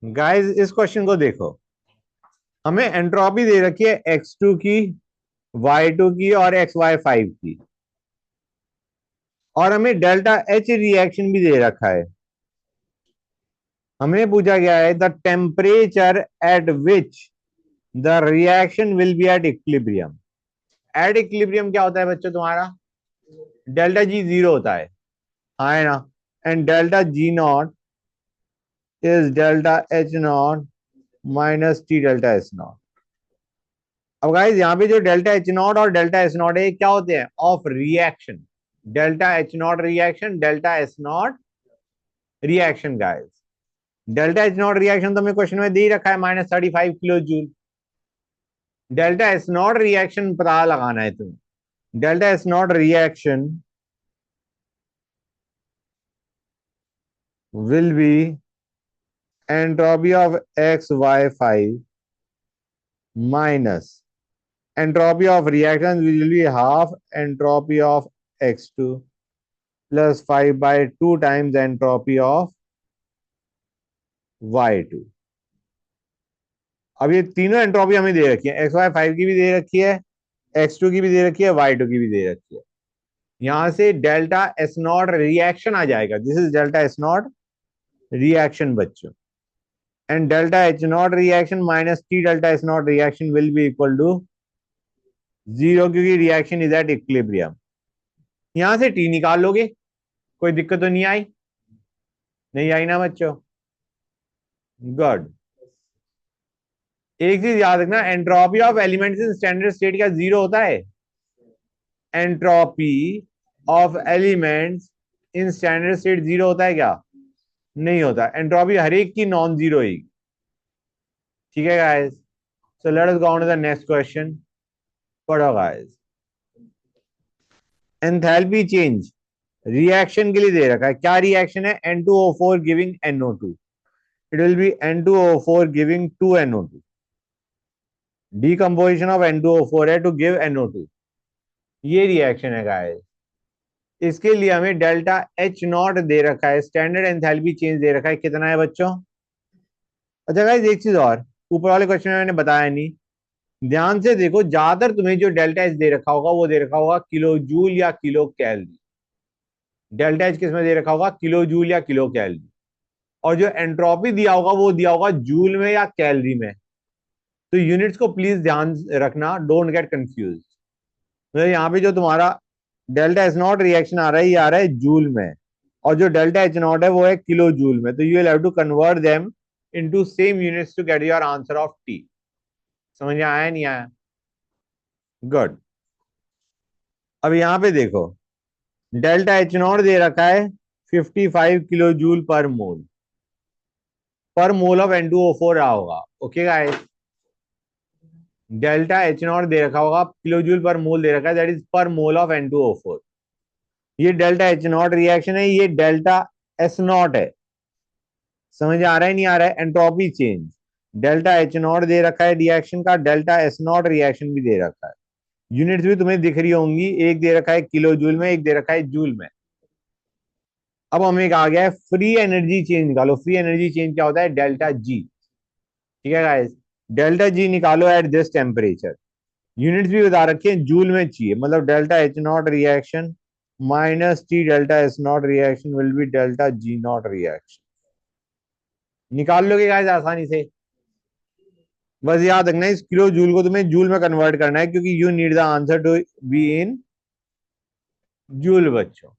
Guys इस question को देखो। हमें एंट्रोपी दे रखी है x2 की, y2 की और xy5 की, और हमें डेल्टा एच रिएक्शन भी दे रखा है। हमें पूछा गया है the temperature at which the reaction will B eight equilibrium. At equilibrium क्या होता है बच्चों तुम्हारा? डेल्टा जी जीरो होता है ना? And delta G not is delta H not minus T delta S not. अब गाइस यहाँ पे जो डेल्टा एच नॉट और डेल्टा एस नॉट है ये क्या होते हैं? Of reaction. Delta H not reaction, delta S not reaction. Guys delta H not reaction तो हमें क्वेश्चन में दे ही रखा है -35 kilo joule. Delta S not reaction पता लगाना है तुम्हें। Delta S not reaction will B entropy of XY5 minus entropy of reaction will be half entropy of x2 plus 5 by 2 times entropy of y2। अब ये तीनों entropy हमें दे रखी है, XY5 की भी दे रखी है, x2 की भी दे रखी है, y2 की भी दे रखी है। यहां से डेल्टा एस नॉट रिएक्शन आ जाएगा। This is delta S not reaction बच्चों। And delta H not reaction minus T delta S not reaction will be equal to zero, क्योंकि रिएक्शन इज एट इक्विलिब्रियम। यहां से टी निकाल लोगे, कोई दिक्कत तो नहीं आई? नहीं आई ना बच्चों? गुड। एक चीज याद रखना, entropy of elements in standard state क्या जीरो होता है? Entropy of elements in standard state zero होता है क्या? नहीं होता। एंट्रोपी हर एक की नॉन जीरो ही। ठीक है guys, so let us go on to the next question. पढ़ो गाइस। एंथैल्पी चेंज रिएक्शन के लिए दे रखा है। क्या रिएक्शन है? N2O4 giving NO2। It will be N2O4 giving 2NO2। Decomposition of N2O4 है टू गिव NO2। ये रिएक्शन है गाइस। इसके लिए हमें डेल्टा एच नॉट दे रखा है, स्टैंडर्ड एंथैल्पी चेंज दे रखा है। कितना है बच्चों? अच्छा गाइस एक चीज और, ऊपर वाले क्वेश्चन में मैंने बताया नहीं, ध्यान से देखो। ज्यादातर तुम्हें जो डेल्टा एच दे रखा होगा वो दे रखा होगा किलो जूल या किलो कैलोरी। डेल्टा एच किस में दे रखा होगा? किलो जूल या किलो कैलोरी। और जो एंट्रोपी दिया होगा वो दिया होगा जूल में या कैलोरी में। तो यूनिट्स को प्लीज ध्यान रखना, डोंट गेट कंफ्यूज। तो यहाँ पे जो तुम्हारा डेल्टा एच नॉट रिएक्शन आ रहा है ये आ रहा है जूल में, और जो डेल्टा एच नॉट है वो है किलो जूल में। तो you will have to convert them into same units to get your answer of T. समझ में आया नहीं आया? गुड। अब यहाँ पे देखो, डेल्टा एच नॉट दे रखा है 55 किलो जूल पर मोल ऑफ N2O4 रहा होगा। Okay guys, delta H not दे रखा होगा, किलो जूल पर मोल दे रखा है, दैट इज पर मोल ऑफ N2O4। ये डेल्टा एच नॉट रिएक्शन है, ये डेल्टा एस नॉट है। समझ आ रहा है नहीं आ रहा है? Entropy change, delta H not दे रखा है रिएक्शन का, डेल्टा एस नॉट रिएक्शन भी दे रखा है। यूनिट्स भी तुम्हें दिख रही होंगी, एक दे रखा है किलो जूल में, एक दे रखा है जूल में। अब हमें कहा गया है फ्री एनर्जी चेंज निकालो। फ्री एनर्जी चेंज क्या होता है? डेल्टा जी। ठीक है गाइस, डेल्टा जी निकालो एट दिस टेम्परेचर। यूनिट्स भी बता रखे हैं, जूल में चाहिए। मतलब delta H not reaction minus T delta S not reaction will be delta G not reaction. निकाल लोगे गाइस आसानी से। बस याद रखना इस किलो जूल को तुम्हें जूल में कन्वर्ट करना है, क्योंकि you need the answer to be in joule बच्चों।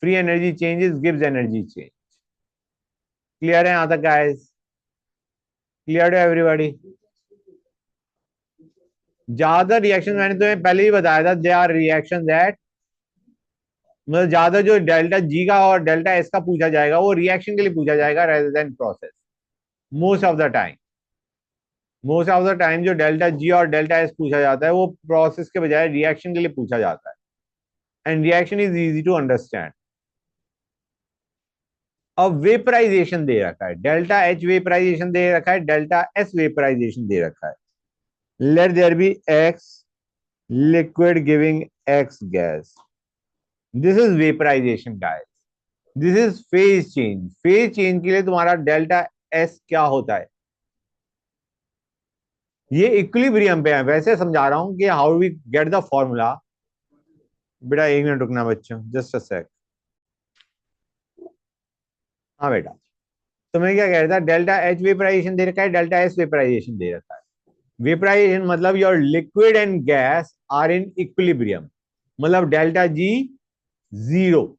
Free energy changes gives energy change. Clear है यहां तक गाइस? Clear to everybody? ज्यादा रिएक्शन मैंने तुम्हें पहले ही बताया था, दे आर रिएक्शन दैट, मतलब ज्यादा जो डेल्टा जी का और डेल्टा एस का पूछा जाएगा वो रिएक्शन के लिए पूछा जाएगा rather than process. Most of the time, most of the time जो डेल्टा जी और डेल्टा एस पूछा जाता है वो प्रोसेस के बजाय रिएक्शन के लिए पूछा जाता है। And reaction is easy to understand. अब वेपराइजेशन दे रखा है, डेल्टा एच वेपराइजेशन दे रखा है, डेल्टा एस वेपराइजेशन दे रखा है। Let there be X liquid giving X gas. This is vaporisation guys. This is phase change. Phase change के लिए तुम्हारा डेल्टा एस क्या होता है। ये इक्विलिब्रियम पे है, वैसे समझा रहा हूं कि how we get the formula. बेटा एक मिनट रुकना बच्चों, जस्ट अ सेक। हाँ बेटा, तो मैं क्या कह रहा था, डेल्टा एच वेपराइजेशन दे रखा है, डेल्टा एस वेपराइजेशन दे रखा है। वेपराइजेशन मतलब your liquid and gas are in equilibrium, मतलब delta G zero.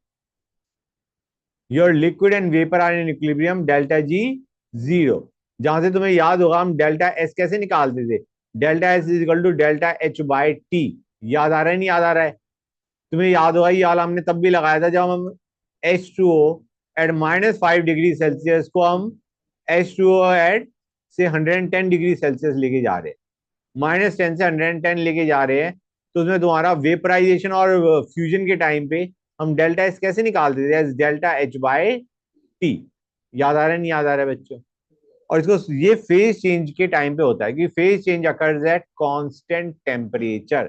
Your liquid and vapour are in equilibrium, delta G zero. जहां से तुम्हें याद होगा हम डेल्टा एस कैसे निकालते थे, delta S is equal to delta H by T. याद आ रहा है नहीं याद आ रहा है? तुम्हें याद होगा ये वाला हमने तब भी लगाया था जब हम H2O एट -5 डिग्री सेल्सियस को हम H2O एट से 110 डिग्री सेल्सियस लेके जा रहे हैं, -10 से 110 लेके जा रहे हैं। तो उसमें तुम्हारा वेपराइजेशन और फ्यूजन के टाइम पे हम डेल्टा एस कैसे निकालते थे, as delta H by T. याद आ रहा है नहीं याद आ रहा है बच्चों? और इसको ये फेज चेंज के टाइम पे होता है कि phase change occurs at constant temperature.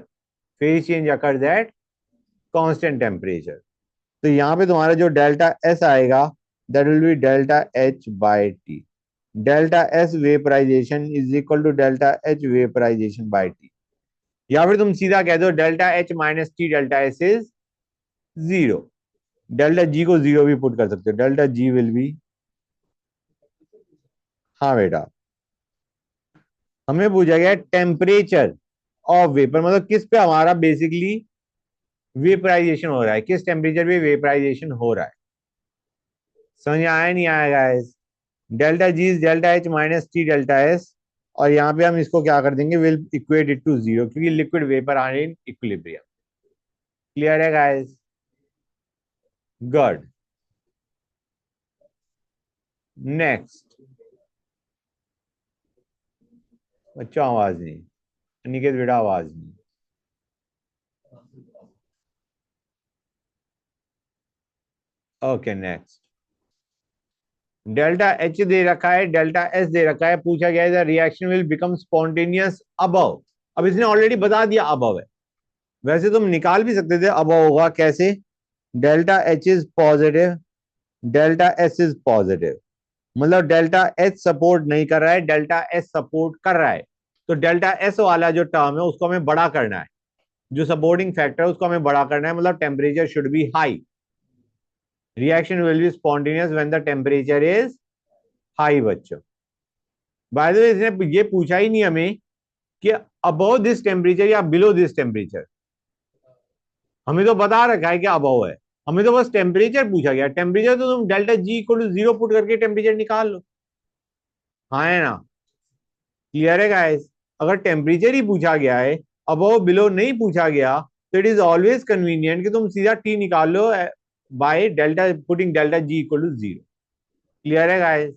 Phase change occurs at constant temperature. तो यहाँ पे तुम्हारा जो डेल्टा एस आएगा that will be delta H by T. Delta S vaporisation is equal to delta H vaporisation by T. या फिर तुम सीधा कह दो delta H minus T delta S is zero. Delta G को जीरो भी put कर सकते हो, डेल्टा जी विल बी। हाँ बेटा, हमें पूछा गया टेम्परेचर ऑफ वेपर, मतलब किस पे हमारा बेसिकली वेपराइजेशन हो रहा है, किस टेम्परेचर पे वेपराइजेशन हो रहा है। समझ में आया नहीं आया guys? Delta G is delta H minus T delta S, और यहाँ पे हम इसको क्या कर देंगे, will equate it to zero, क्योंकि liquid vapour are in equilibrium. Clear है गाइस? गुड। नेक्स्ट। बच्चों आवाज नहीं, निकेत बेटा आवाज नहीं। Okay next. डेल्टा एच दे रखा है, डेल्टा एस दे रखा है, पूछा गया है reaction will become spontaneous above. अब इसने ऑलरेडी बता दिया अबव है, वैसे तुम निकाल भी सकते थे अबव होगा कैसे। Delta H is positive, delta S is positive, मतलब डेल्टा एच सपोर्ट नहीं कर रहा है, डेल्टा एस सपोर्ट कर रहा है। तो डेल्टा एस वाला जो टर्म है उसको हमें बड़ा करना है, जो सपोर्टिंग फैक्टर है उसको हमें बड़ा करना है, मतलब temperature should be high. Reaction will be spontaneous when the temperature is high. बच्चों बाय द वे इसने ये पूछा ही नहीं हमें कि अबव दिस टेम्परेचर या बिलो दिस टेम्परेचर, हमें तो बता रखा है कि अबव है, हमें तो बस टेम्परेचर पूछा गया। टेम्परेचर तो तुम delta G equal to zero put करके टेम्परेचर निकाल लो। हाँ है ना? क्लियर है गाइस? अगर टेम्परेचर ही पूछा गया है, अबव बिलो नहीं पूछा गया, तो इट इज ऑलवेज कन्वीनियंट कि तुम सीधा टी निकाल लो by delta, putting delta G equal to zero. Clear है गाइस?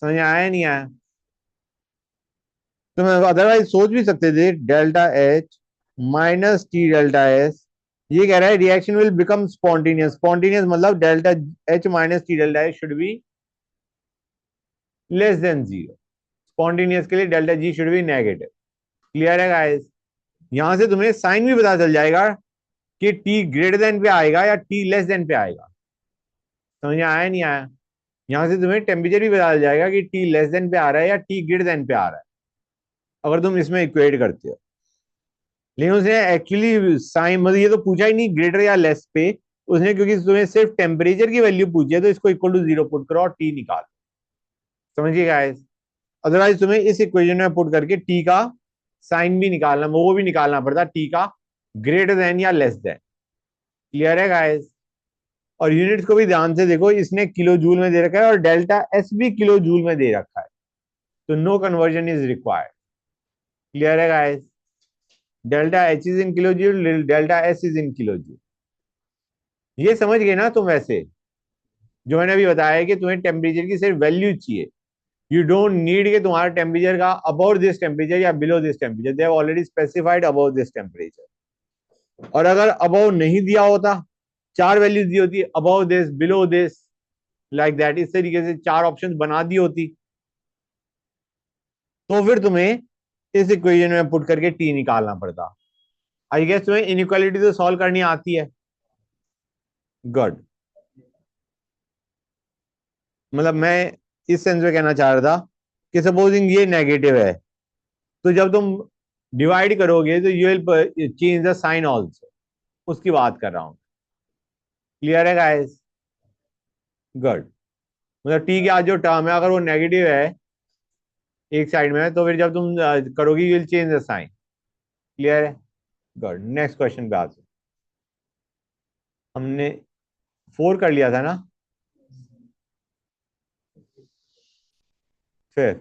समझ आया नहीं आया? तो मैं अदरवाइज सोच भी सकते थे delta H minus T delta S. ये कह रहा है reaction will become spontaneous, spontaneous मतलब delta H minus T delta H should be less than zero. Spontaneous के लिए delta G should be negative. Clear है गाइस? यहां से तुम्हें साइन भी पता चल जाएगा कि टी ग्रेटर देन पे आएगा या टी लेस देन पे आएगा। समझ में आया नहीं आया? यहां से तुम्हें टेम्परेचर भी पता चल जाएगा कि टी लेस देन पे आ रहा है या टी ग्रेटर देन पे आ रहा है, अगर तुम इसमें इक्वेट करते हो। लेकिन उसने एक्चुअली साइन मतलब ये तो पूछा ही नहीं ग्रेटर या लेस पे, उसने क्योंकि तुम्हें सिर्फ टेम्परेचर की वैल्यू पूछी है तो इसको इक्वल टू जीरो पुट करो और टी निकाल। समझिए गाइस? अदरवाइज तुम्हें इस इक्वेशन में पुट करके टी का साइन भी निकालना, वो भी निकालना पड़ता टी का ग्रेटर देन या लेस देन। क्लियर है गाइस? और यूनिट्स को भी ध्यान से देखो, इसने किलो जूल में दे रखा है और डेल्टा एस भी किलो जूल में दे रखा है, तो no conversion is required. Clear है guys? Delta H is in kilo joule, delta S is in kilo joule. ये समझ गए ना तुम? वैसे जो मैंने अभी बताया कि तुम्हें टेम्परेचर की सिर्फ वैल्यू चाहिए, यू डोंट नीड कि तुम्हारा टेम्परेचर का अबाउट दिस टेम्परेचर या below this temperature, they have already specified about this temperature. और अगर अबाउ नहीं दिया होता, चार वैल्यूज दी होती, above this, below this, like that, इस तरीके से चार ऑप्शन बना दी होती, तो फिर तुम्हें इस इक्वेशन में पुट करके टी निकालना पड़ता। आई गेस तुम्हें इनइक्वालिटी तो सॉल्व करनी आती है। गुड। मतलब मैं इस सेंस में कहना चाह रहा था कि सपोजिंग ये नेगेटिव है, तो जब तुम डिवाइड करोगे तो you will change the sign also, उसकी बात कर रहा हूं। क्लियर है गाइस? गुड। मतलब टी की आज जो टर्म है अगर वो नेगेटिव है एक साइड में, तो फिर जब तुम करोगे you will change the sign. Clear है? गुड। नेक्स्ट क्वेश्चन पे आते हैं। हमने 4 कर लिया था ना, फिर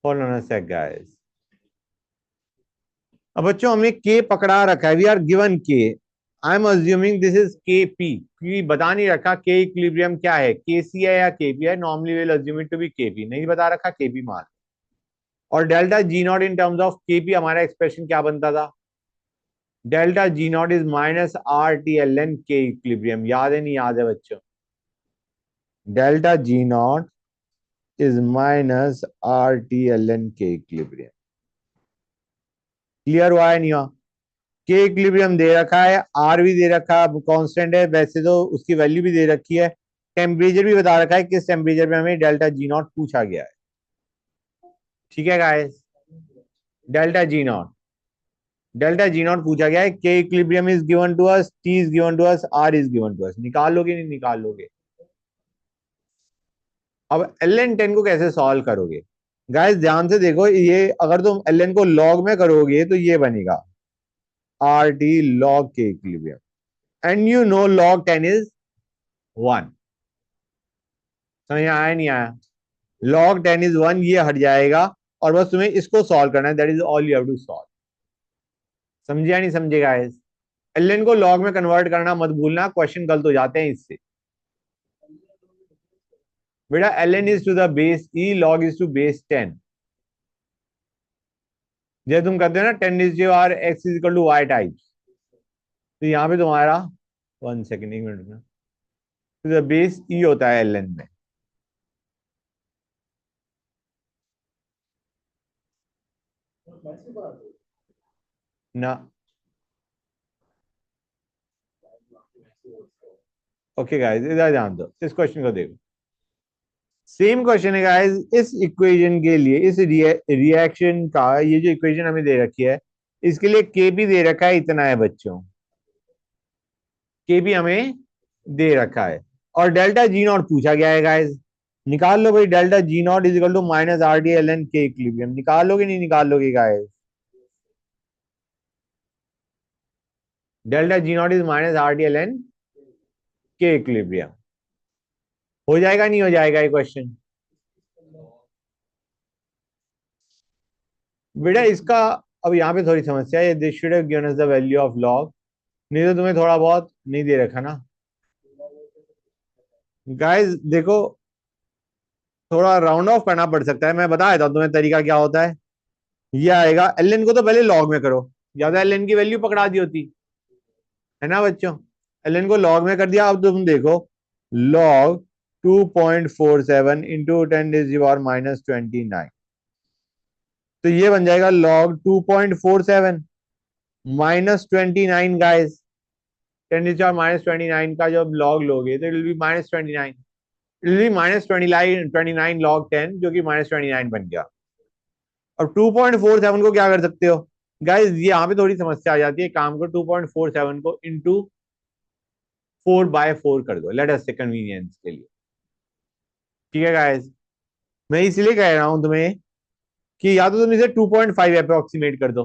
hold on a sec guys. अब बच्चों हमने के पकड़ा रखा है, वी आर गिवन के, I am assuming this is के पी, क्योंकि बता नहीं रखा के इक्विलिब्रियम क्या है, के सी है या के पी है, normally will assume it to be K P, नहीं बता रखा के पी मान। और delta G not in terms of K P हमारा एक्सप्रेशन क्या बनता था, delta G not is minus R T L N K equilibrium, याद है नहीं याद है बच्चों? Delta G not is minus R T L N K equilibrium. Clear हुआ है नहीं हुआ? के इक्विलिब्रियम दे रखा है, आर भी दे रखा है, कांस्टेंट है वैसे तो उसकी वैल्यू भी दे रखी है, टेम्परेचर भी बता रखा है किस टेम्परेचर पे हमें डेल्टा जी नॉट पूछा गया है। ठीक है guys? Delta G not, delta G not पूछा गया है, K equilibrium is given to us, T is given to us, R is given to us. निकाल लोगे नहीं निकाल लोगे? अब एल एन टेन को कैसे सॉल्व करोगे गाइस, ध्यान से देखो, ये अगर तुम एल एन को लॉग में करोगे तो ये बनेगा are T log K equilibrium, and you know log 10 is 1। समझ आया नहीं आया? लॉग 10 इज 1, ये हट जाएगा और बस तुम्हें इसको सॉल्व करना है, that is all you have to solve. समझे या नहीं समझे गाइस? एल एन को लॉग में कन्वर्ट करना मत भूलना, क्वेश्चन गलत हो जाते हैं इससे। बेटा L N is to the base E, log is to बेस 10। जैसे तुम कहते हो ना 10 is R X is equal to Y types, तो यहाँ पे तुम्हारा 1 सेकेंड, 1 मिनट में, टू द बेस ई होता है एल एन में। ना, ओके गाइस इधर ध्यान दो, इस क्वेश्चन को देखो, सेम क्वेश्चन है गाइस। इस इक्वेशन के लिए, इस रिएक्शन का ये जो इक्वेशन हमें दे रखी है, इसके लिए केपी दे रखा है, इतना है बच्चों, केपी हमें दे रखा है, और डेल्टा जी नॉट पूछा गया है गाइस। निकाल लो भाई, delta G not is equal to minus R D L N K equilibrium, निकाल लोगे नहीं निकाल लोगे guys? Delta G not is minus R D L N K equilibrium. हो जाएगा नहीं हो जाएगा ये क्वेश्चन? बेटा इसका अब यहाँ पे थोड़ी समस्या है, this should have given us the value of log, नहीं तो तुम्हें थोड़ा बहुत नहीं दे रखा ना गाइस। देखो थोड़ा राउंड ऑफ करना पड़ सकता है, मैं बता देता हूँ तुम्हें तरीका क्या होता है। ये आएगा, एल एन को तो पहले लॉग में करो, ज्यादा एल एन की वैल्यू पकड़ा दी होती है ना बच्चों। एल एन को लॉग में कर दिया, अब तुम देखो लॉग 2.47 इंटू 10⁻⁻29, तो ये बन जाएगा लॉग 2.47 -29 गाइस। 10⁻⁻29 का जब लॉग लोगे तो it will B -29, it will B -29 log 10, जो कि -29 बन गया। अब 2.47 को क्या कर सकते हो गाइस, ये यहाँ पे थोड़ी समस्या आ जाती है, काम को 2.47 को इंटू 4/4 कर दो, लेट अस से कन्वीनियंस के लिए। ठीक है गाइस? मैं इसलिए कह रहा हूं तुम्हें कि या तो तुम इसे 2.5 अप्रोक्सीमेट कर दो,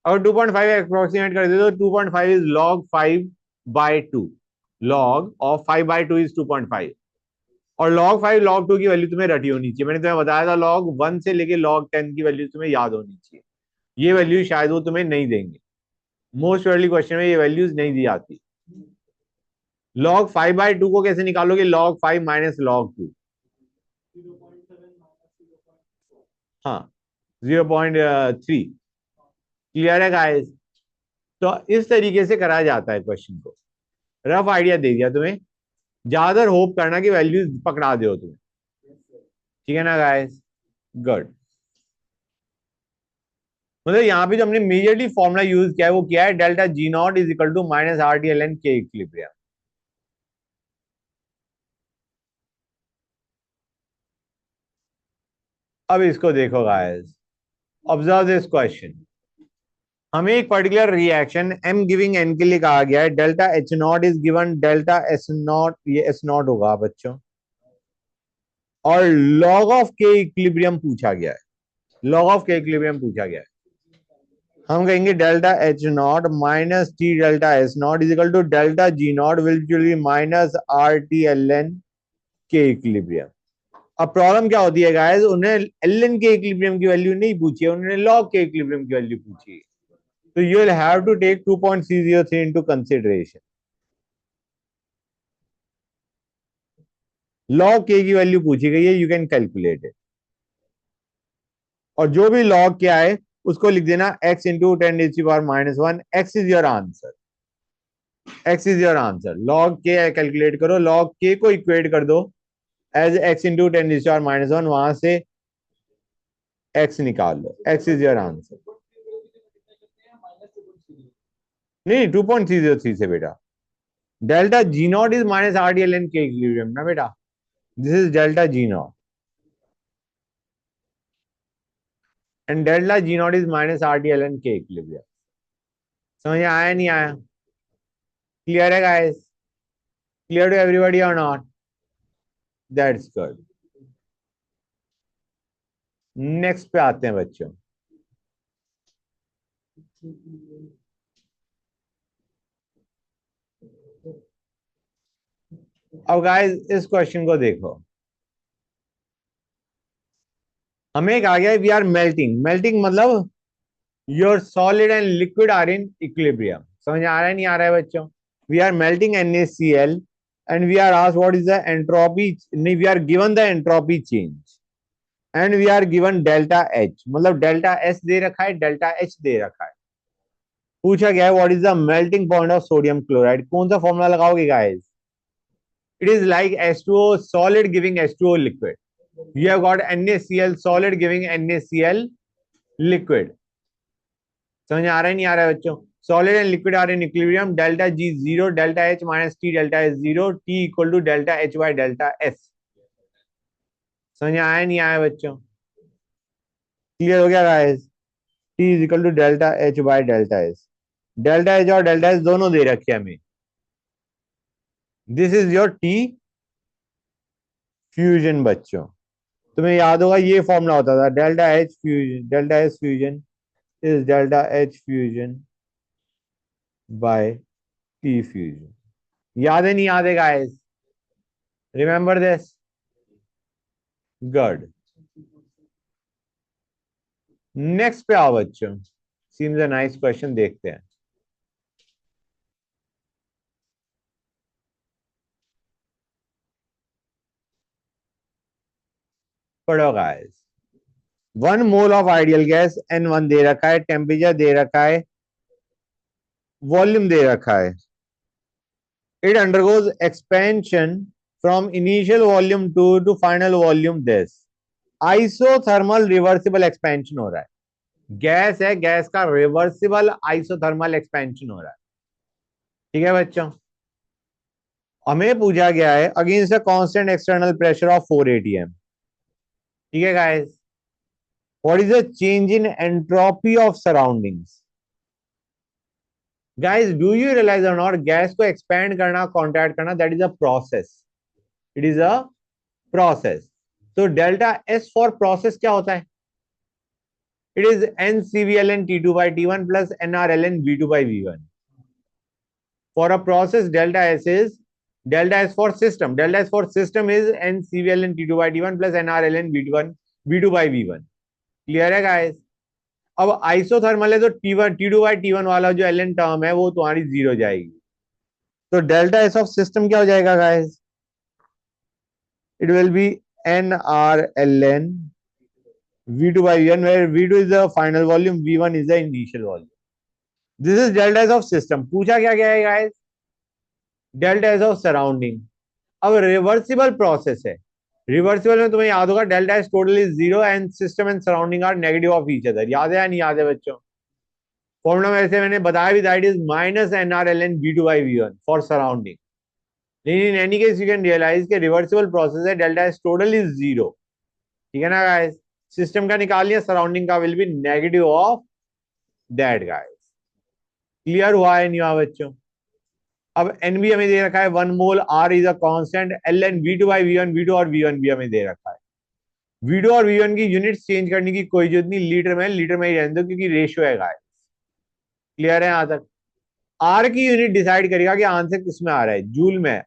अगर 2.5 अप्रोक्सीमेट कर दे तो 2.5 is log 5/2, log of 5/2 is 2.5, और log 5 log 2 की वैल्यू तुम्हें रटी होनी चाहिए, मैंने तुम्हें बताया था log 1 से लेके log 10 की वैल्यू तुम्हें याद होनी चाहिए, ये वैल्यू शायद वो तुम्हें नहीं देंगे, मोस्ट प्रोबेबली क्वेश्चन में ये वैल्यूज नहीं दी जाती। log 5/2 को कैसे निकालोगे, log 5 माइनस log 2, हाँ 0.3। क्लियर है गाइस? तो इस तरीके से करा जाता है क्वेश्चन को, रफ आइडिया दे दिया तुम्हें, ज्यादा होप करना कि वैल्यूज पकड़ा दो तुम्हें। ठीक है ना गाइस? गुड। मतलब यहाँ पे जो हमने मेजरली फॉर्मुला यूज किया है वो क्या है, delta G not is equal to minus R T L N K equilibrium. अब इसको देखो गाइस, ऑब्जर्व दिस क्वेश्चन। हमें एक particular reaction m giving n के लिए कहा गया है, delta H not is given delta S not, ये एस नॉट होगा बच्चों, और लॉग ऑफ के इक्विलिब्रियम पूछा गया है, लॉग ऑफ के इक्विलिब्रियम पूछा गया है। हम कहेंगे delta H not minus T delta S not is equal to delta G not will be minus R T L N K equilibrium. अब प्रॉब्लम क्या होती है गाइस, उन्हें एल एन के इक्विलिब्रियम की वैल्यू नहीं पूछी है, उन्होंने लॉग के इक्विलिब्रियम की वैल्यू पूछी है। तो you will have to take 2.303 into consideration. Log के की वैल्यू पूछी गई है, यू कैन कैलकुलेट इट, और जो भी लॉग के आए उसको लिख देना x into 10⁻⁻1, x is your answer, x is your answer. Log के कैलकुलेट करो, लॉग के को इक्वेट कर दो एज x इंटू 10⁻⁻1, वहां से x निकाल लो, x इज योर आंसर। नहीं 2.303 से बेटा, delta G not is minus R D L N K equilibrium ना बेटा, this is delta G not and delta G not is minus R D L N K equilibrium. समझ में आया नहीं आया? क्लियर है गाइस? क्लियर टू एवरीबॉडी और not? That's good. Next पे आते हैं बच्चों। अब गाइस इस क्वेश्चन को देखो, हमें एक आ गया वी आर मेल्टिंग, मेल्टिंग मतलब your solid and liquid are in equilibrium. समझ आ रहा है नहीं आ रहा है बच्चों? We are melting NaCl and we are asked what is the entropy, we are given the entropy change and we are given delta H, मतलब डेल्टा S दे रखा है, डेल्टा H दे रखा है। पूछा गया है what is the melting point of sodium chloride. कौन सा फॉर्मूला लगाओगे guys? It is like H2O solid giving H2O liquid. You have got NaCl solid giving NaCl liquid. समझ आ रहा है नहीं आ रहा है बच्चों? Solid and liquid are in equilibrium, delta G zero, delta H minus T delta S zero, T equal to delta H by delta S. समझ आया नहीं आया बच्चों? क्लियर हो गया guys? T is equal to delta H by delta S, delta H और delta S दोनों दे रखे हमें। This is your T fusion बच्चों। तुम्हें याद होगा ये फॉर्मूला होता था, delta H fusion, delta S fusion is delta H fusion by T fusion. याद है नहीं याद है guys? Remember this? Good. Next पे आओ बच्चों, सीम्स अ नाइस क्वेश्चन, देखते हैं। पढ़ो guys. 1 mole of ideal gas N1 दे रखा है, टेम्परेचर दे रखा है, वॉल्यूम दे रखा है। It undergoes expansion from initial volume 2 to final volume this. Isothermal reversible expansion हो रहा है, गैस है, गैस का रिवर्सिबल आइसोथर्मल एक्सपेंशन हो रहा है। ठीक है बच्चों? हमें पूछा गया है against the constant external pressure of 4 atm। ठीक है guys? What is the change in entropy of surroundings? Guys do you realise और नॉट, गैस को एक्सपैंड करना, कॉन्ट्रैक्ट करना, that is a process, it is a process. तो delta S for process क्या होता है? It is NCVln T2 by T1 plus NRln V2 by V1। For a process, delta S is delta S for system. Delta S for system is NCVln T2 by T1 plus NRln V2 by V1। Clear है guys? अब isothermal है तो T1 T2 by T1 वाला जो Ln term है वो तुम्हारी zero जाएगी। तो डेल्टा एस ऑफ सिस्टम क्या हो जाएगा guys? It will B NRln V2 by V1 where V2 is the final volume, V1 is the initial volume. This is delta S of system। पूछा क्या गया है guys? Delta S of surrounding. अब reversible process है, reversible में तुम्हें याद होगा delta S total is zero and system and surrounding are negative of each other. याद है या नहीं याद है बच्चों? फॉर्मूला में ऐसे मैंने बताया भी, that is minus NRln V2 by V1 for surrounding. लेकिन in any case you can realize के रिवर्सिबल प्रोसेस है, delta S total is zero. ठीक है ना गाइस? सिस्टम का निकाल लिया, सराउंडिंग का will be negative of that guys. Clear हुआ है नहीं हुआ बच्चों? अब एनबी हमें दे रखा है 1 mole, R is a constant, L N V two by V one, V two और वी वन भी हमें दे रखा है। वी टू और वी वन की यूनिट चेंज करने की कोई जरूरत नहीं, लीटर में ही रहने दो क्योंकि रेशियो है गाइस। क्लियर है यहां तक? आर की यूनिट डिसाइड करेगा कि आंसर किस में आ रहा है, जूल में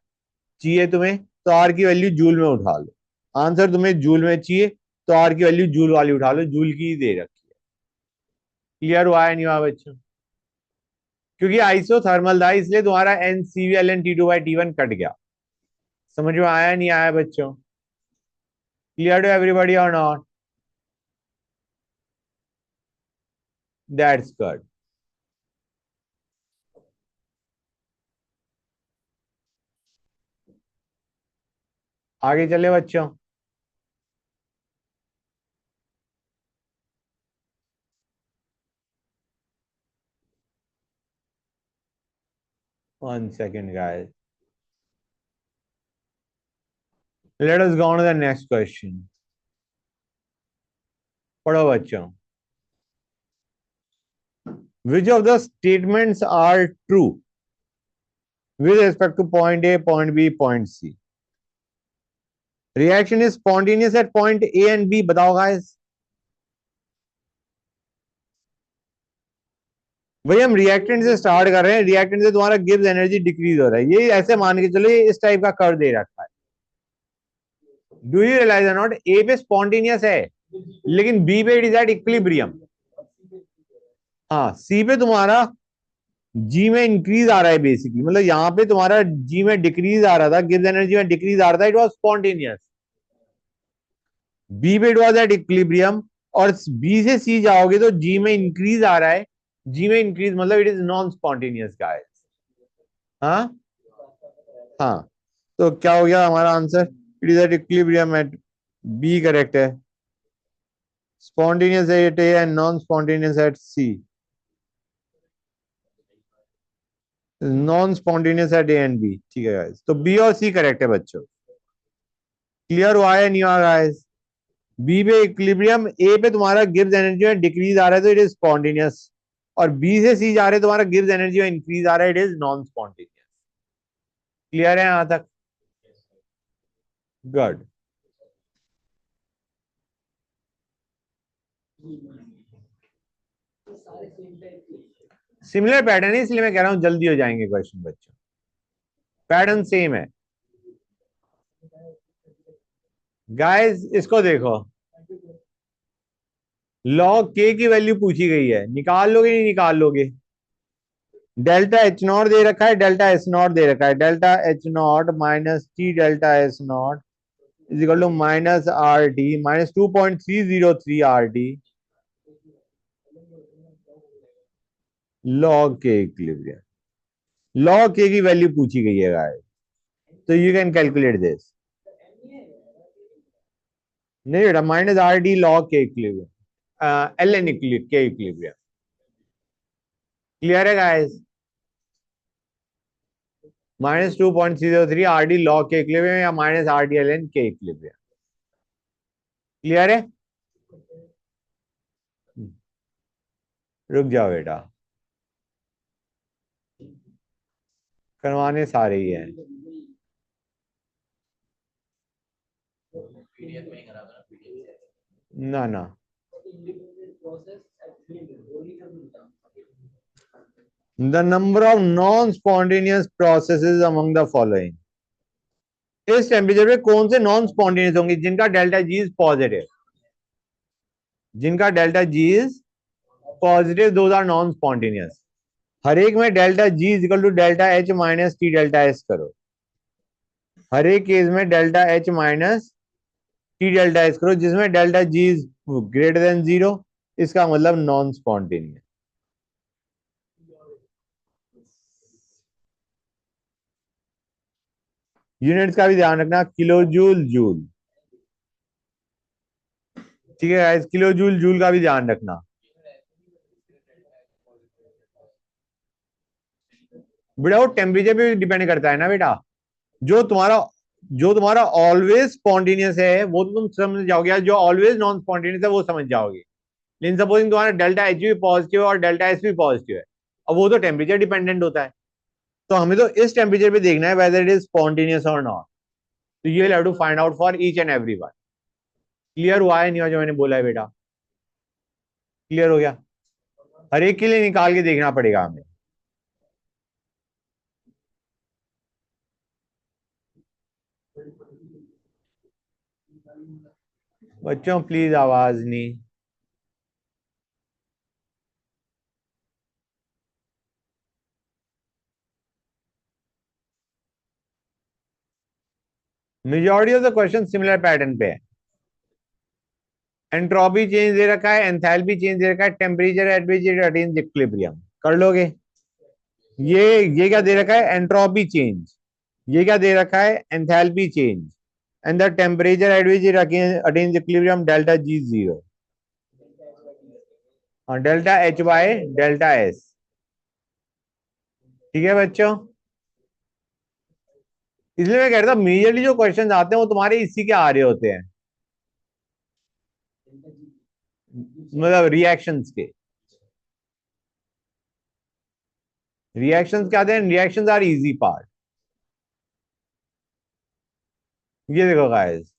चाहिए तुम्हें तो आर की वैल्यू जूल में उठा लो, आंसर तुम्हें जूल में चाहिए तो आर की वैल्यू जूल वाली उठा लो, जूल की दे रखी है। क्लियर हुआ है नहीं हुआ बच्चों? क्योंकि आइसोथर्मल था इसलिए तुम्हारा N C V L N T two by T one cut गया। समझ में आया नहीं आया बच्चों? क्लियर टू एवरीबॉडी और नॉट? That's good. आगे चले बच्चों। One second, guys. Let us go on to the next question. पढ़ो बच्चों। Which of the statements are true with respect to point A, point B, point C? Reaction is spontaneous at point A and B. बताओ guys. भाई हम reactant से start कर रहे हैं, reactant से तुम्हारा गिब्स एनर्जी डिक्रीज हो रहा है, ये ऐसे मान के चलो ये इस टाइप का कर्व दे रखा है। डू यू रियलाइज और नॉट? ए पे स्पॉन्टेनियस है लेकिन बी पे इट इज एट इक्विलिब्रियम। हाँ, सी पे तुम्हारा जी में इंक्रीज आ रहा है बेसिकली, मतलब यहाँ पे तुम्हारा जी में डिक्रीज आ रहा था, गिब्स एनर्जी में डिक्रीज आ रहा था, इट वाज स्पॉन्टेनियस। बी पे इट वाज एट इक्विलिब्रियम और बी से सी जाओगे तो जी में इंक्रीज आ रहा है, जी में इंक्रीज मतलब it is non spontaneous guys. हाँ हाँ, तो क्या हो गया हमारा answer? It is at equilibrium at B, correct है। Spontaneous at A and non spontaneous at C, non spontaneous at A and B, ठीक है गाइस, तो बी और सी करेक्ट है बच्चों। क्लियर हुआ है नहीं हुआ गाइस? बी पे इक्विलिब्रियम, ए पे तुम्हारा गिब्स एनर्जी में डिक्रीज आ रहा है तो इट इज स्पॉन्टेनियस, और बी से सी जा रहे तुम्हारा गिब्स एनर्जी में इंक्रीज आ रहा है, it is non spontaneous. Clear है यहां तक? गुड। सिमिलर पैटर्न है इसलिए मैं कह रहा हूं जल्दी हो जाएंगे क्वेश्चन बच्चों, पैटर्न सेम है। गाइस इसको देखो, लॉग के की वैल्यू पूछी गई है, निकाल लोगे नहीं निकाल लोगे? डेल्टा एच नॉट दे रखा है, डेल्टा एस नॉट दे रखा है, delta H not minus T delta S not is equal to minus R T minus 2.303 R T log K equilibrium. Log के की वैल्यू पूछी गई है गाइस, तो यू कैन कैलकुलेट दिस। नहीं बेटा, minus R T log K equilibrium, L N K equilibrium. Clear है guys? Minus 2.303 R D log K equilibrium या minus R D L N K equilibrium. Clear है? रुक जाओ बेटा, करवाने सारे ही हैं। ना ना, the number of non spontaneous processes among the following. इस टेम्परेचर पे कौन से नॉन स्पॉन्टेनियस होंगे जिनका डेल्टा जी इज पॉजिटिव? जिनका delta G is positive, those are non spontaneous. हर एक में delta G is equal to delta H minus T delta S करो, हर एक केस में delta H minus T delta S करो जिसमें delta G is greater than zero, इसका मतलब नॉन स्पॉन्टेनियस। यूनिट्स का भी ध्यान रखना, किलो जूल जूल, ठीक है गाइस, किलो जूल जूल का भी ध्यान रखना। बेटा वो टेम्परेचर पे डिपेंड करता है ना बेटा, जो तुम्हारा जो तुम्हारा ऑलवेज स्पॉन्टेनियस है वो तो तुम समझ जाओगे, जो ऑलवेज नॉन स्पॉन्टेनियस है वो समझ जाओगे। लेकिन सपोजिंग तुम्हारा डेल्टा एच भी पॉजिटिव है और डेल्टा एस भी पॉजिटिव है, अब वो तो टेम्परेचर डिपेंडेंट होता है। तो हमें तो इस टेम्परेचर पे देखना है वेदर इट इज स्पॉन्टेनियस और नॉट। तो you will have to find out for each and every one. Clear हुआ है नहीं हुआ जो मैंने बोला है बेटा? क्लियर हो गया? हर एक के लिए निकाल के देखना पड़ेगा हमें। बच्चों प्लीज आवाज नहीं। Majority of the question similar pattern पे है। एंट्रोपी चेंज दे रखा है, एंथैल्पी चेंज दे रखा है, temperature at which it attains equilibrium. कर लोगे? ये ये क्या दे रखा है? Entropy change. ये क्या दे रखा है? Enthalpy change. And the temperature at which it attains equilibrium delta G zero. हाँ, delta H by delta S. ठीक है बच्चों? इसलिए मैं कह रहा था मेजरली जो क्वेश्चन आते हैं वो तुम्हारे इसी के आ रहे होते हैं, मतलब रिएक्शंस के। रिएक्शंस क्या आते हैं? Reactions are easy part. ये देखो गाइस,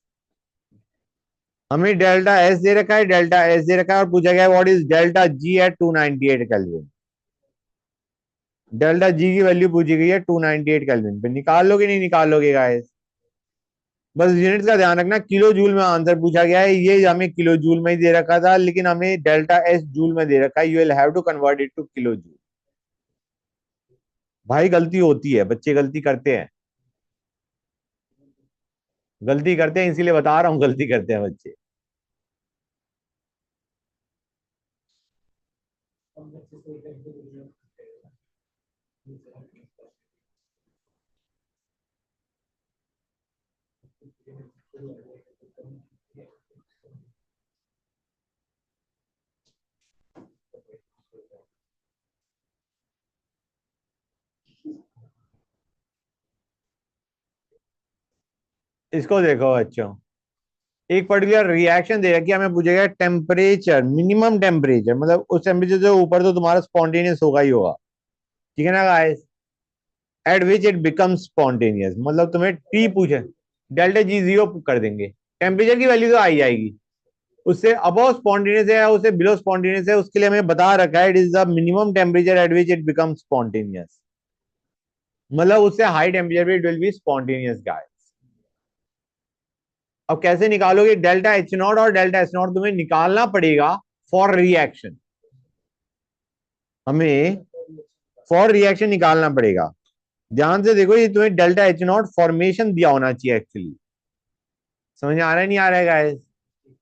हमें डेल्टा एस दे रखा है, डेल्टा एस दे रखा है और पूछा गया what is delta G at 298 kelvin. Delta G की वैल्यू पूछी गई है 298 केल्विन पे। निकाल लोगे नहीं निकाल लोगे गाइस? बस यूनिट्स का ध्यान रखना, किलो जूल में आंसर पूछा गया है, ये हमें किलो जूल में ही दे रखा था लेकिन हमें डेल्टा एस जूल में दे रखा है। You will have to convert it to kilo joule. भाई गलती होती है, बच्चे गलती करते हैं, गलती करते हैं इसीलिए बता रहा हूँ, गलती करते हैं बच्चे। इसको देखो बच्चों, एक पर्टिकुलर रिएक्शन दे रखी है, हमें पूछेगा टेम्परेचर, मिनिमम टेम्परेचर, मतलब उस टेम्परेचर से ऊपर तो तुम्हारा स्पॉन्टेनियस होगा ही होगा। ठीक है ना guys? Eight which it become spontaneous, मतलब तुम्हें टी पूछे, डेल्टा जी जीरो कर देंगे, टेम्परेचर की वैल्यू तो आई जाएगी। उससे अबव स्पॉन्टेनियस है या उससे बिलो स्पॉन्टेनियस है, उसके लिए हमें बता रखा है it is the minimum temperature at which it become spontaneous. मतलब उससे हाई टेम्परेचर पे it will be spontaneous guys. अब कैसे निकालोगे? डेल्टा एच नॉट और डेल्टा एस नॉट तुम्हें निकालना पड़ेगा फॉर रिएक्शन। हमें फॉर रिएक्शन निकालना पड़ेगा। ध्यान से देखो, ये तुम्हें डेल्टा एच नॉट फॉर्मेशन दिया होना चाहिए एक्चुअली। समझ में आ रहा है नहीं आ रहा है guys?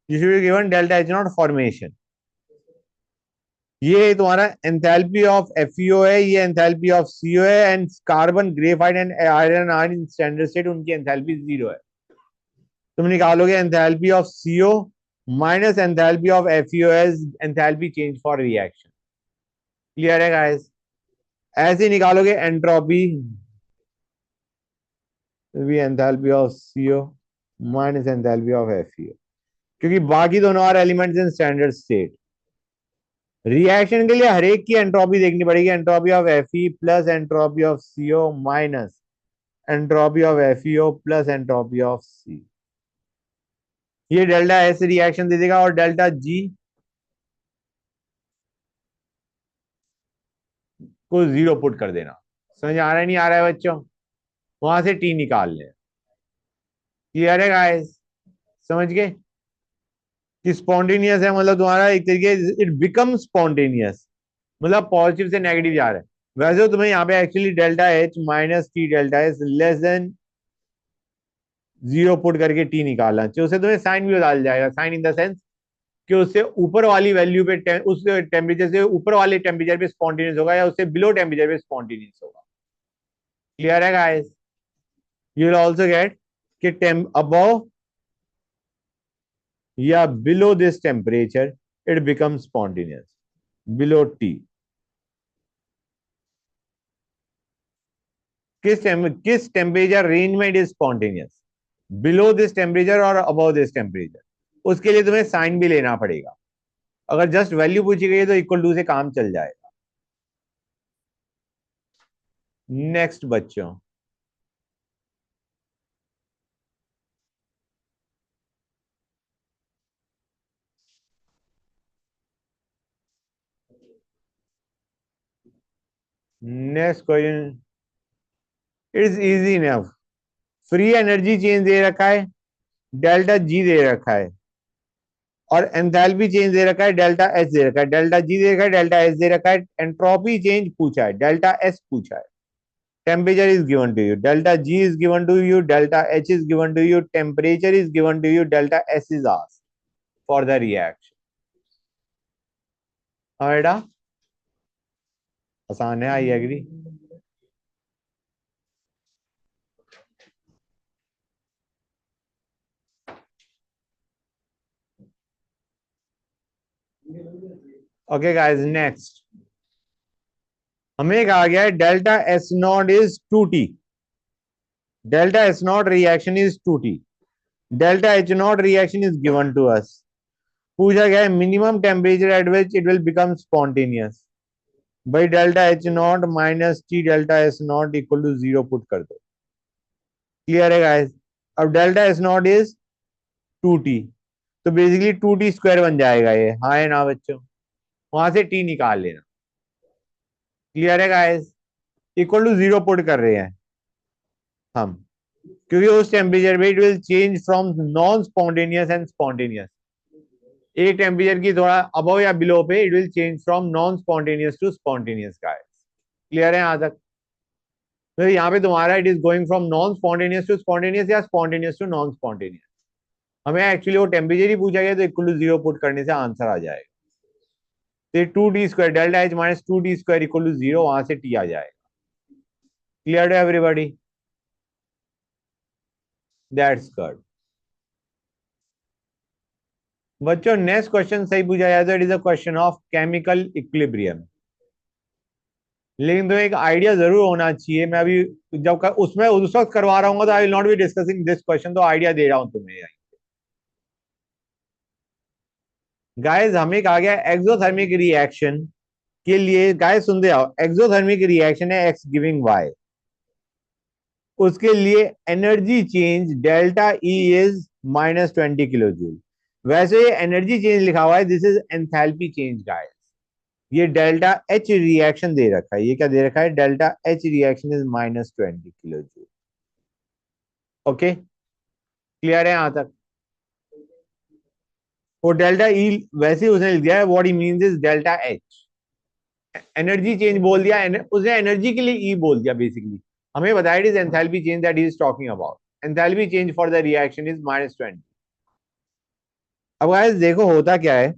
You should be given delta H not formation. ये तुम्हारा एंथैल्पी ऑफ एफईओ है, ये एंथैल्पी ऑफ सीओ है, and carbon graphite and iron are in standard state उनकी एंथैल्पी जीरो है। तुम निकालोगे enthalpy of CO minus enthalpy of F E O as enthalpy change for reaction. Clear है गाइस? ऐसे निकालोगे एंट्रोपी भी, enthalpy of CO minus enthalpy of F E O, क्योंकि बाकी दोनों are elements in standard state. Reaction के लिए हर एक की एंट्रोपी देखनी पड़ेगी, entropy of FE plus entropy of CO minus entropy of FEO plus entropy of C. ये डेल्टा एस रिएक्शन दे देगा और डेल्टा जी को जीरो पुट कर देना। समझ आ रहा है नहीं आ रहा है बच्चों? वहां से टी निकाल ले। क्लियर है गाइस? समझ गए कि स्पॉन्टेनियस है मतलब तुम्हारा एक तरीके इट बिकम स्पॉन्टेनियस, मतलब पॉजिटिव से नेगेटिव जा रहा है। वैसे तो तुम्हें यहाँ पे actually delta H minus T delta S less than zero put करके टी निकालना चाहिए। उससे तुम्हें साइन भी बदल जाएगा, साइन इन द सेंस कि उससे ऊपर वाली वैल्यू पे उस टेम्परेचर से ऊपर वाले टेम्परेचर पे स्पॉन्टेनियस होगा या उससे बिलो टेम्परेचर पे स्पॉन्टेनियस होगा। क्लियर है guys? You will also get कि टेम अबव या below this temperature it become spontaneous, below T. किस टेम्परेचर रेंज में it is spontaneous? Below this temperature और अबव दिस टेम्परेचर, उसके लिए तुम्हें साइन भी लेना पड़ेगा। अगर जस्ट वैल्यू पूछी गई है तो इक्वल टू से काम चल जाएगा। नेक्स्ट बच्चों, next question is easy enough. Free energy change दे रखा है, डेल्टा जी दे रखा है, और एंथैल्पी चेंज दे रखा है, डेल्टा एच दे रखा है। डेल्टा जी दे रखा है, डेल्टा एच दे रखा है, एंट्रोपी चेंज पूछा है, डेल्टा एस पूछा है। Temperature is given to you, delta G is given to you, delta H is given to you, temperature is given to you, delta S is asked for the reaction. बेटा आसान है, I agree. Okay guys, next हमें कहा गया है delta S not is 2T, delta S not reaction is 2T, delta H not reaction is given to us. पूछा गया है minimum temperature at which it will become spontaneous. भाई delta H not minus T delta S not equal to 0 put कर दो। Clear है guys? अब delta S not is 2T, तो basically 2T square बन जाएगा ये, हाँ है ना बच्चों? वहां से टी निकाल लेना। क्लियर है गाइस? इक्वल टू 0 पुट कर रहे हैं हम, क्योंकि उस टेम्परेचर पे it will change from non spontaneous and spontaneous. एक टेम्परेचर की थोड़ा अबव या बिलो पे it will change from non spontaneous to spontaneous guys. Clear है यहां तक? तो यहाँ पे तुम्हारा it is going from non spontaneous to spontaneous या स्पॉन्टेनियस टू नॉन स्पॉन्टेनियस। हमें एक्चुअली वो टेम्परेचर ही पूछा गया, तो इक्वल टू 0 पुट करने से आंसर आ जाएगा। तो 2T square delta H minus 2T square equal to 0, वहां से टी आ जाएगा। Clear to everybody? That's good बच्चों। नेक्स्ट क्वेश्चन सही पूछा जाए तो it is a question of chemical equilibrium. लेकिन तो एक आइडिया जरूर होना चाहिए। मैं अभी उसमें उस वक्त करवा रहा हूँ तो I will not be discussing this question, तो आइडिया दे रहा हूं तुम्हें। गाइस हमें कहा गया एक्सोथर्मिक रिएक्शन के लिए, गाइस सुनते आओ, एक्सोथर्मिक रिएक्शन है एक्स गिविंग वाई, उसके लिए energy change delta E is -20 kilo joule. वैसे ये एनर्जी चेंज लिखा हुआ है, this is enthalpy change guys. ये डेल्टा एच रिएक्शन दे रखा है, ये क्या दे रखा है, delta H reaction is -20 kilo joule. Okay, clear है यहां तक? वो डेल्टा ई वैसे ही उसने लिख दिया है, what he means is delta H. Energy change बोल दिया, उसने एनर्जी के लिए ई बोल दिया बेसिकली। हमें बताया it is enthalpy change that he is talking about. Enthalpy change for the reaction is -20। अब गाइस देखो होता क्या है,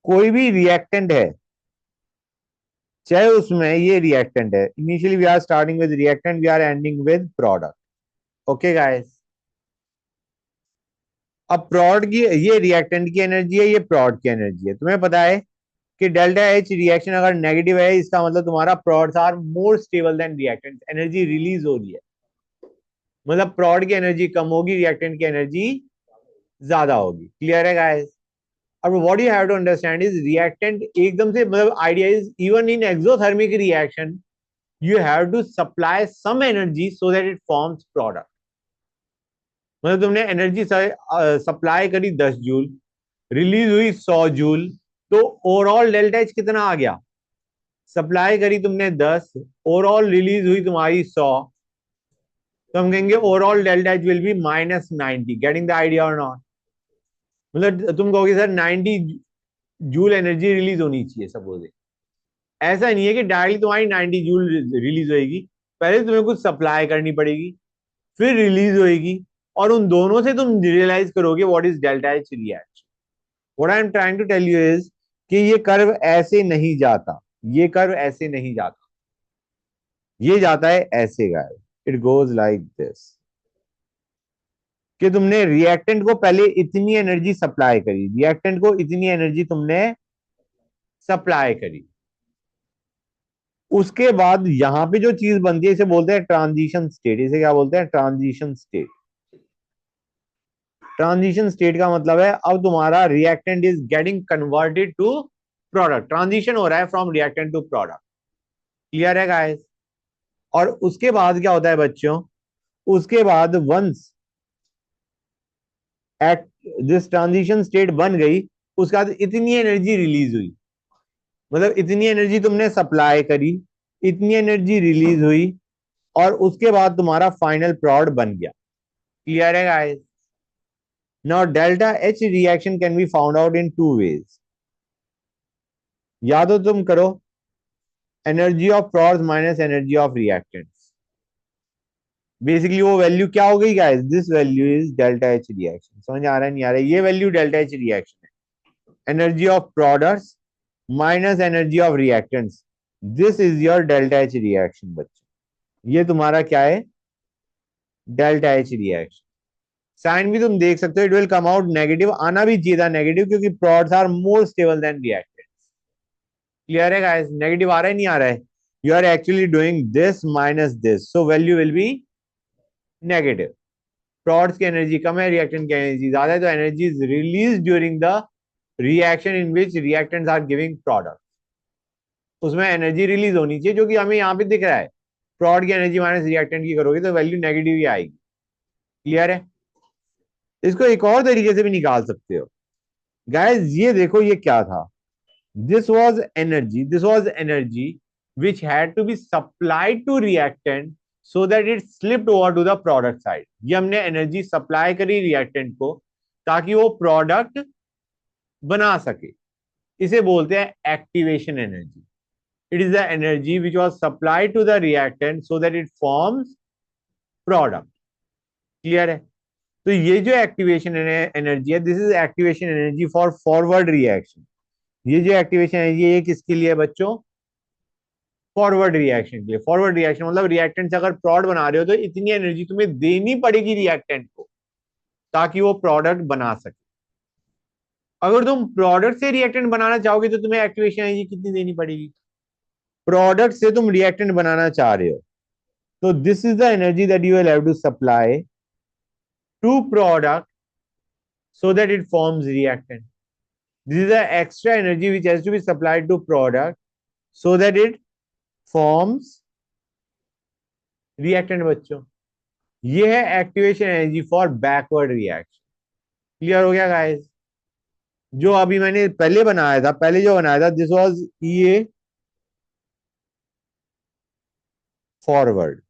कोई भी रिएक्टेंट है, चाहे उसमें ये रिएक्टेंट है, initially we are starting with reactant, we are ending with product. Okay guys, अब प्रोड की, ये रिएक्टेंट की एनर्जी है, ये प्रोड की एनर्जी है। तुम्हें पता है कि डेल्टा एच रिएक्शन अगर नेगेटिव है, इसका मतलब तुम्हारा products are more stable than reactant, energy release हो रही है। मतलब प्रोड की एनर्जी कम होगी, रिएक्टेंट की एनर्जी ज्यादा होगी। क्लियर है गाइस? अब what you have to understand is reactant एकदम से, मतलब idea is even in exothermic reaction you have to supply some energy so that it forms product। मतलब तुमने एनर्जी सप्लाई करी 10 जूल, रिलीज हुई 100 जूल, तो ओवरऑल डेल्टा एच कितना आ गया? सप्लाई करी तुमने 10, ओवरऑल रिलीज हुई तुम्हारी 100, तो हम कहेंगे overall delta H will be -90। Getting the idea और नॉट? मतलब तुम कहोगे सर 90 जूल एनर्जी रिलीज होनी चाहिए सपोज। ऐसा नहीं है कि डायरेक्टली तुम्हारी 90 जूल रिलीज होएगी, पहले तुम्हें कुछ सप्लाई करनी पड़ेगी, फिर रिलीज होएगी, और उन दोनों से तुम रियलाइज करोगे what is delta H reaction. What I am trying to tell you is कि ये कर्व ऐसे नहीं जाता, ये कर्व ऐसे नहीं जाता, ये जाता है ऐसे guys, it goes like this, कि तुमने रिएक्टेंट को पहले इतनी एनर्जी सप्लाई करी, रिएक्टेंट को इतनी एनर्जी तुमने सप्लाई करी, उसके बाद यहां पे जो चीज बनती है इसे बोलते हैं ट्रांजिशन स्टेट। इसे क्या बोलते हैं? Transition state. ट्रांजिशन स्टेट का मतलब है अब तुम्हारा reactant is getting converted to product, transition हो रहा है from reactant to product. Clear है गाइस? और उसके बाद क्या होता है बच्चों, उसके बाद once at this transition state बन गई, उसके बाद इतनी एनर्जी रिलीज हुई, मतलब इतनी एनर्जी तुमने सप्लाई करी, इतनी एनर्जी रिलीज हुई, और उसके बाद तुम्हारा फाइनल प्रोडक्ट बन गया। क्लियर है guys? Now delta H reaction can be found out in two ways. या तो तुम करो energy of product minus energy of reactants. Basically वो वैल्यू क्या हो गई guys, this value is delta H reaction. समझ आ रहा है नहीं आ रहा है? ये वैल्यू डेल्टा एच रिएक्शन है, energy of products minus energy of reactants. This is your delta H reaction बच्चों। ये तुम्हारा क्या है, डेल्टा एच रिएक्शन। साइन भी तुम देख सकते हो, it will come out negative, आना भी चाहिए था नेगेटिव, क्योंकि products are more stable than reactants. Clear है गाइस? नेगेटिव आ रहा है नहीं आ रहा है? You are actually doing this minus this, so value will be negative. Products की एनर्जी कम है, रिएक्टेंट की एनर्जी ज्यादा है, तो energy is release during the reaction in which reactants are giving product. उसमें एनर्जी रिलीज होनी चाहिए, जो कि हमें यहाँ पे दिख रहा है। प्रोडक्ट की एनर्जी माइनस रिएक्टेंट की करोगे तो वैल्यू नेगेटिव ही आएगी। क्लियर है? इसको एक और तरीके से भी निकाल सकते हो गाइस। ये देखो ये क्या था, this was energy which had to be supplied to reactant so that it slipped over to the product side। ये हमने एनर्जी सप्लाई करी रिएक्टेंट को ताकि वो प्रोडक्ट बना सके। इसे बोलते हैं activation energy. It is the energy which was supplied to the reactant so that it forms product. Clear है? तो ये जो एक्टिवेशन एनर्जी है, this is activation energy for forward reaction. ये जो एक्टिवेशन एनर्जी है ये किसके लिए बच्चों, फॉरवर्ड रिएक्शन के लिए। फॉरवर्ड रिएक्शन मतलब रिएक्टेंट से अगर प्रोडक्ट बना रहे हो तो इतनी एनर्जी तुम्हें देनी पड़ेगी रिएक्टेंट को ताकि वो प्रोडक्ट बना सके। अगर तुम प्रोडक्ट से रिएक्टेंट बनाना चाहोगे तो तुम्हें एक्टिवेशन एनर्जी कितनी देनी पड़ेगी? प्रोडक्ट से तुम रिएक्टेंट बनाना चाह रहे हो तो this is the energy that you will have to supply to product so that it forms reactant. This is the extra energy which has to be supplied to product so that it forms reactant बच्चों। ये है activation energy for backward reaction. Clear हो गया guys? जो अभी मैंने पहले बनाया था, पहले जो बनाया था, this was E A forward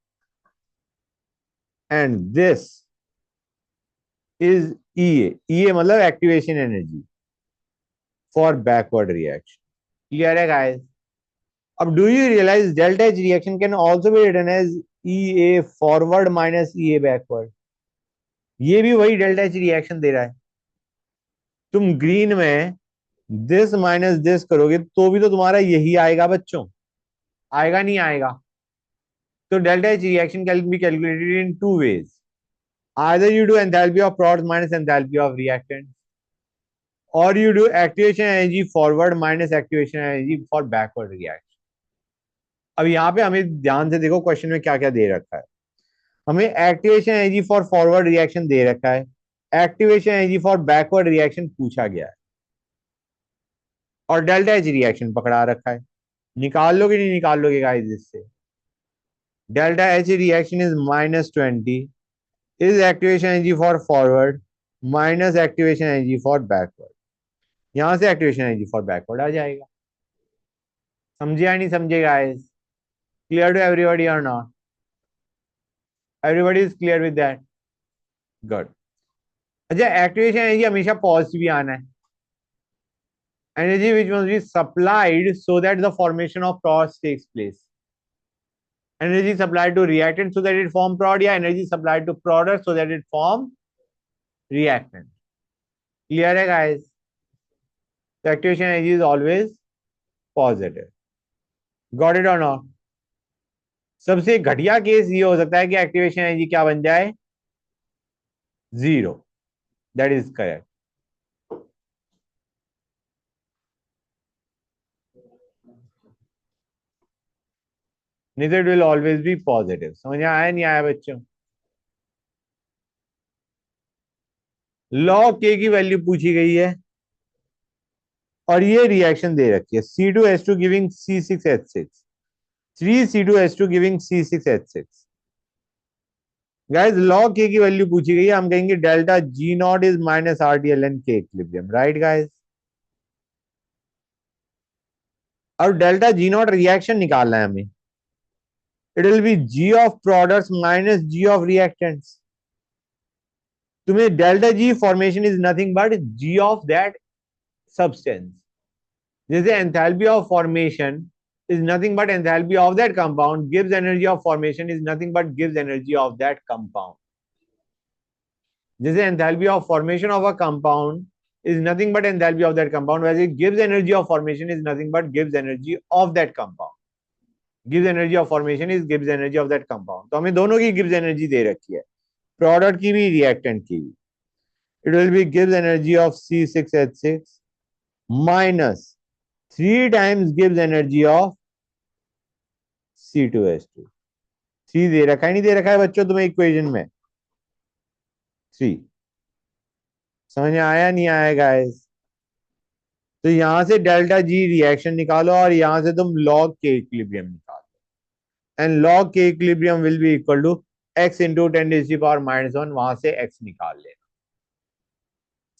and this is E A मतलब activation energy for backward reaction. Clear है गाइस? अब do you realize delta H reaction can also be written as E A forward minus E A backward. ये भी वही delta H reaction दे रहा है। तुम green में दिस माइनस दिस करोगे तो भी तो तुम्हारा यही आएगा बच्चों, आएगा नहीं आएगा? तो delta H reaction can be calculated in two ways. Either you do enthalpy of product minus enthalpy of reactant, और you do activation energy forward minus activation energy for backward reaction. अब यहाँ पे हमें ध्यान से देखो क्वेश्चन में क्या क्या दे रखा है। हमें activation energy for forward reaction दे रखा है, activation energy for backward reaction पूछा गया है, और डेल्टा एच रिएक्शन पकड़ा रखा है। निकाल लोगे नहीं निकाल लोगे गाइस इससे? Delta H reaction is -20 is activation energy for forward minus activation energy for backward. यहां से एक्टिवेशन एनर्जी फॉर बैकवर्ड आ जाएगा। समझे या नहीं समझे गाइस? क्लियर टू एवरीबॉडी और not? Everybody is clear with that? Good. अच्छा, एक्टिवेशन एनर्जी हमेशा पॉजिटिव भी आना है। Energy which must be supplied so that the formation of products takes place. Energy supplied to reactant so that it form product, या energy supplied to product so that it form reactant. Clear है guys? The activation energy is always positive. Got it or not? सबसे घटिया case ये हो सकता है कि activation energy क्या बन जाए, जीरो। That is correct. नहीं तो it will always be positive. समझ में आया नहीं आया बच्चों? log k की वैल्यू पूछी गई है और ये रिएक्शन दे रखी है, C2H2 giving C6H6, 3C2H2 giving C6H6। Guys log k की वैल्यू पूछी गई है, हम कहेंगे delta G not is minus RTL and K equilibrium, right guys. अब डेल्टा G नॉट रिएक्शन निकालना है हमें, it will be G of products minus G of reactants. तुम्हें delta G formation is nothing but G of that substance, जैसे enthalpy of formation is nothing but enthalpy of that compound, gives energy of formation is nothing but gives energy of that compound. जैसे enthalpy of formation of a compound is nothing but enthalpy of that compound, whereas it gives energy of formation is nothing but gives energy of that compound. Gives energy of formation is gives energy of that compound. तो हमें दोनों की gives energy दे रखी है, product की भी reactant की भी। It will be gives energy of C6H6 minus 3 times gives energy of C2H2। 3 दे रखा है, नहीं दे रखा है बच्चों तुम्हें इक्वेशन में? 3 समझ में आया नहीं आया गाइस? तो यहां से डेल्टा जी रिएक्शन निकालो और यहां से तुम लॉग के इक्विलिब्रियम निकालो, and log K equilibrium will be equal to x into 10⁻⁻1, वहां से x निकाल लेना।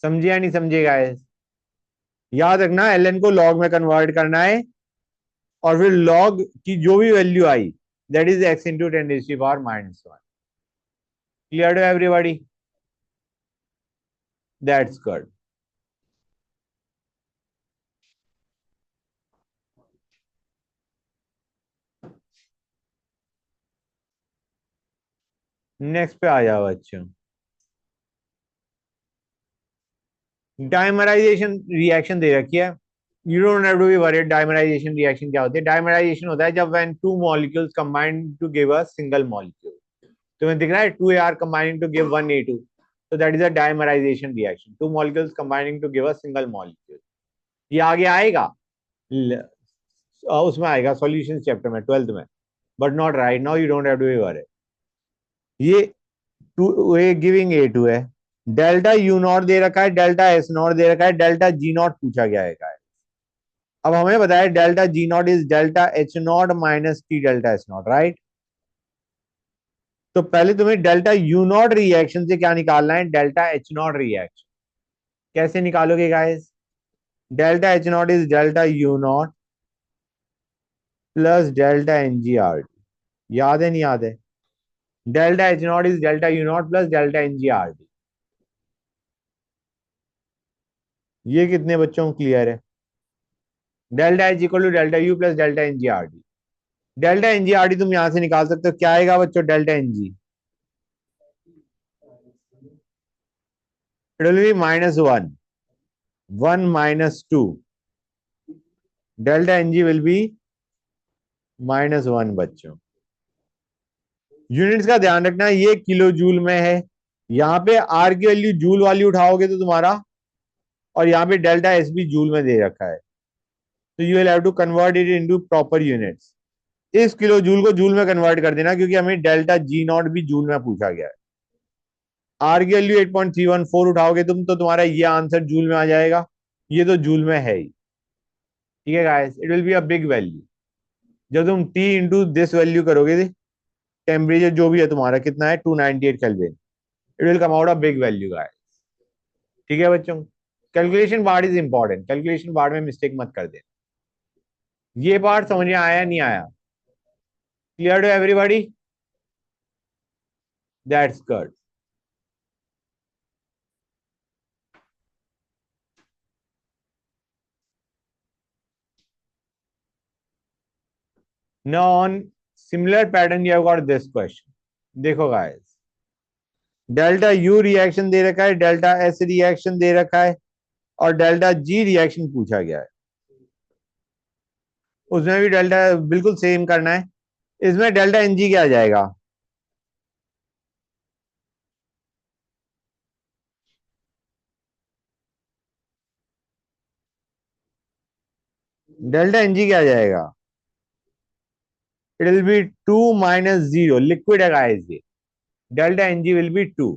समझे या नहीं समझे गाइस? याद रखना ln को लॉग में कन्वर्ट करना है और फिर लॉग की जो भी वैल्यू आई that is x into 10⁻⁻1। Clear to everybody? That's good. Next पे आ जाओ बच्चों। डाइमराइजेशन रिएक्शन दे रखी है, you don't have to be worried. Dimerisation reaction क्या होती है? डाइमराइजेशन होता है जब when two molecules combine to give a single molecule. तुम्हें दिख रहा है 2 AR combining to give 1 A2, so that is a dimerization reaction, two molecules combining to give a single molecule। ये आगे आएगा, उसमें आएगा सॉल्यूशन चैप्टर में 12th में, but not right now, you don't have to be worried. ये 2 giving A2 है, delta U not दे रखा है, डेल्टा S नॉट दे रखा है, डेल्टा G नॉट पूछा गया है। अब हमें बताया delta G not is delta H not minus T delta S not, right. तो पहले तुम्हें डेल्टा U नॉट रिएक्शन से क्या निकालना है? Delta H not reaction. कैसे निकालोगे guys? Delta H not is delta U not plus delta NGRT। याद है नहीं याद है? Delta H not is delta U not plus delta NGRT। ये कितने बच्चों को क्लियर है? Delta H equal to delta U plus delta NGRT। Delta NGRT तुम यहां से निकाल सकते हो, क्या आएगा बच्चों? Delta NG it will B -1, 1 - 2, delta NG will be -1 बच्चों। यूनिट्स का ध्यान रखना, ये किलो जूल में है, यहाँ पे आर की वैल्यू जूल वाली उठाओगे तो तुम्हारा, और यहाँ पे डेल्टा एस भी जूल में दे रखा है, तो you will have to convert it into proper units. इस किलो जूल को जूल में कन्वर्ट कर देना, क्योंकि हमें डेल्टा जी नॉट भी जूल में पूछा गया है। आर की वैल्यू 8.314 उठाओगे तुम तो तुम्हारा ये आंसर जूल में आ जाएगा, ये तो जूल में है ही। ठीक है guys, it will be a big value. जब तुम टी इंटू दिस वैल्यू करोगे, टेम्परेचर जो भी है तुम्हारा कितना है, 298 kelvin, it will come out a big value guys. ठीक है बच्चों, calculation part is important, calculation part में मिस्टेक मत कर देना। ये पार्ट समझ में आया नहीं आया? Clear to everybody? That's good. Now on similar pattern you have got this question. देखो गाइस, डेल्टा यू रिएक्शन दे रखा है, डेल्टा एस रिएक्शन दे रखा है, और डेल्टा जी रिएक्शन पूछा गया है। उसमें भी डेल्टा बिल्कुल सेम करना है। इसमें डेल्टा एन जी क्या आ जाएगा? डेल्टा एन जी क्या आ जाएगा? इट विल बी 2 - 0, लिक्विड है गाइस ये, delta N G will be 2।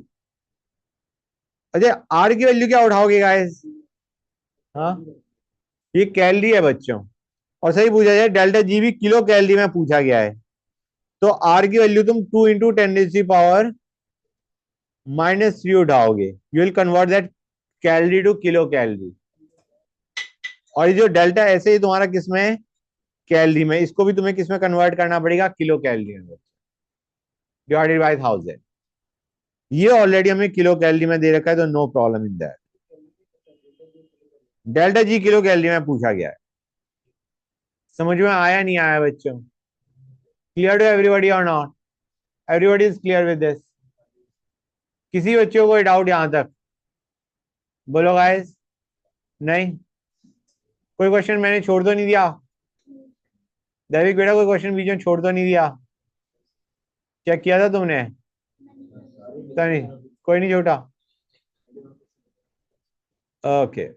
अच्छा आर की वैल्यू क्या उठाओगे गाइस? हाँ, ये कैलोरी है बच्चों, और सही पूछा जाए डेल्टा जी भी किलो कैलोरी में पूछा गया है। तो आर की वैल्यू तुम 2 × 10⁻³ -3 उठाओगे, you will convert that calorie to kilo calorie. और ये जो डेल्टा ऐसे ही तुम्हारा किसमें है? कैलोरी में। इसको भी तुम्हें किसमें कन्वर्ट करना पड़ेगा? किलो कैलोरी में, डिवाइडेड बाय 1000। ये ऑलरेडी हमें किलो कैलोरी में दे रखा है, तो no problem in that. Delta G kilo calorie में पूछा गया है। समझ में आया नहीं आया बच्चों? क्लियर टू एवरीबॉडी और not? Everybody is clear with this? किसी बच्चे को कोई डाउट यहां तक? बोलो गाइस। नहीं? कोई क्वेश्चन मैंने छोड़ तो नहीं दिया? दैविक बेटा कोई क्वेश्चन बीच में छोड़ तो नहीं दिया? चेक किया था तुमने? तो नहीं, कोई नहीं छोटा। ओके।